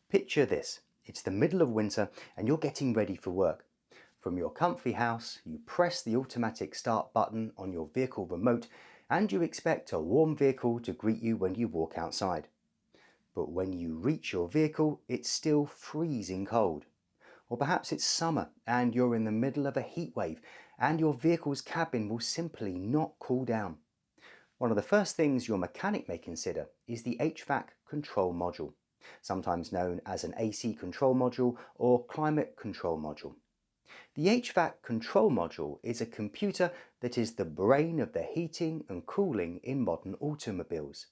Picture this. It's the middle of winter and you're getting ready for work. From your comfy house, you press the automatic start button on your vehicle remote and you expect a warm vehicle to greet you when you walk outside. But when you reach your vehicle, it's still freezing cold. Or perhaps it's summer and you're in the middle of a heat wave and your vehicle's cabin will simply not cool down. One of the first things your mechanic may consider is the HVAC Control Module, sometimes known as an AC Control Module or Climate Control Module. The HVAC Control Module is a computer that is the brain of the heating and cooling in modern automobiles.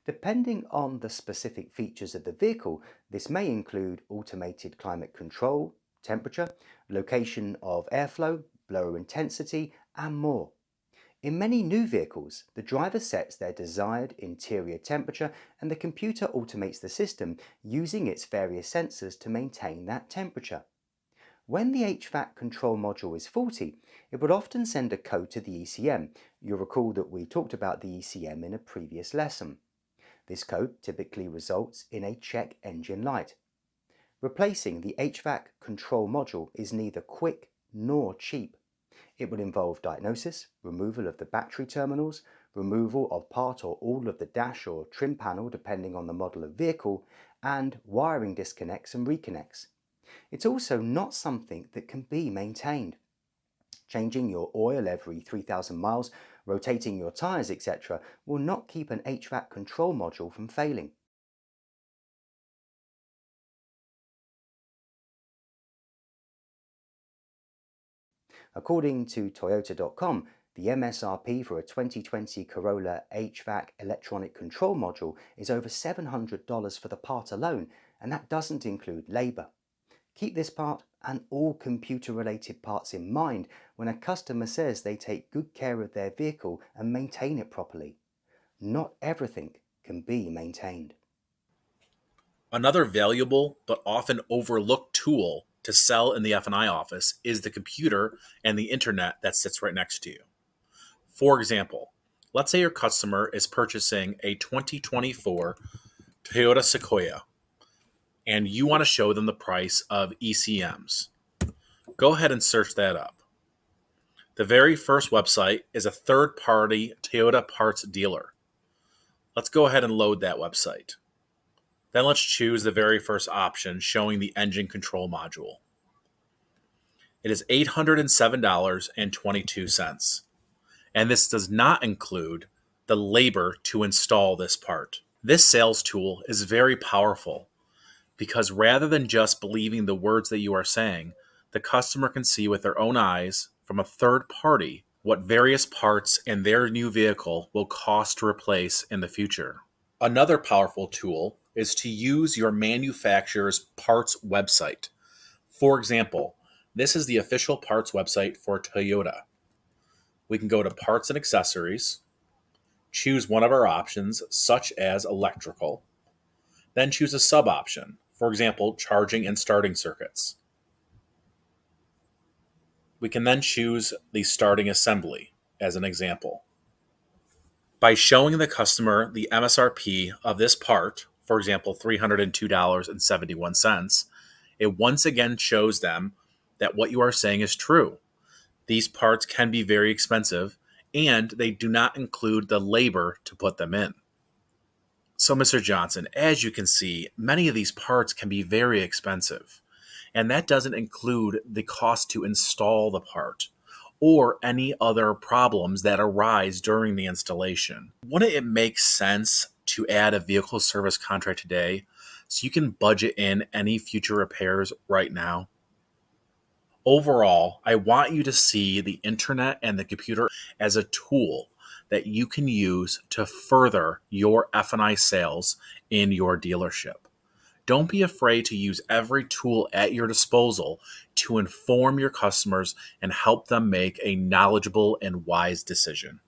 Depending on the specific features of the vehicle, this may include automated climate control, temperature, location of airflow, blower intensity, and more. In many new vehicles, the driver sets their desired interior temperature and the computer automates the system using its various sensors to maintain that temperature. When the HVAC control module is faulty, it would often send a code to the ECM. You'll recall that we talked about the ECM in a previous lesson. This code typically results in a check engine light. Replacing the HVAC control module is neither quick nor cheap. It will involve diagnosis, removal of the battery terminals, removal of part or all of the dash or trim panel depending on the model of vehicle, and wiring disconnects and reconnects. It's also not something that can be maintained. Changing your oil every 3,000 miles, rotating your tyres, etc. will not keep an HVAC control module from failing. According to Toyota.com, the MSRP for a 2020 Corolla HVAC electronic control module is over $700 for the part alone, and that doesn't include labour. Keep this part and all computer-related parts in mind when a customer says they take good care of their vehicle and maintain it properly. Not everything can be maintained. Another valuable but often overlooked tool to sell in the F&I office is the computer and the internet that sits right next to you. For example, let's say your customer is purchasing a 2024 Toyota Sequoia and you want to show them the price of ECMs. Go ahead and search that up. The very first website is a third-party Toyota parts dealer. Let's go ahead and load that website. Then let's choose the very first option showing the engine control module. It is $807.22. And this does not include the labor to install this part. This sales tool is very powerful because rather than just believing the words that you are saying, the customer can see with their own eyes from a third party what various parts in their new vehicle will cost to replace in the future. Another powerful tool is to use your manufacturer's parts website. For example, this is the official parts website for Toyota. We can go to Parts and Accessories, choose one of our options, such as electrical, then choose a sub-option, for example, charging and starting circuits. We can then choose the starting assembly as an example. By showing the customer the MSRP of this part, for example, $302.71, it once again shows them that what you are saying is true. These parts can be very expensive, and they do not include the labor to put them in. So, Mr. Johnson, as you can see, many of these parts can be very expensive, and that doesn't include the cost to install the part or any other problems that arise during the installation. Wouldn't it make sense to add a vehicle service contract today so you can budget in any future repairs right now? Overall, I want you to see the internet and the computer as a tool that you can use to further your F&I sales in your dealership. Don't be afraid to use every tool at your disposal to inform your customers and help them make a knowledgeable and wise decision.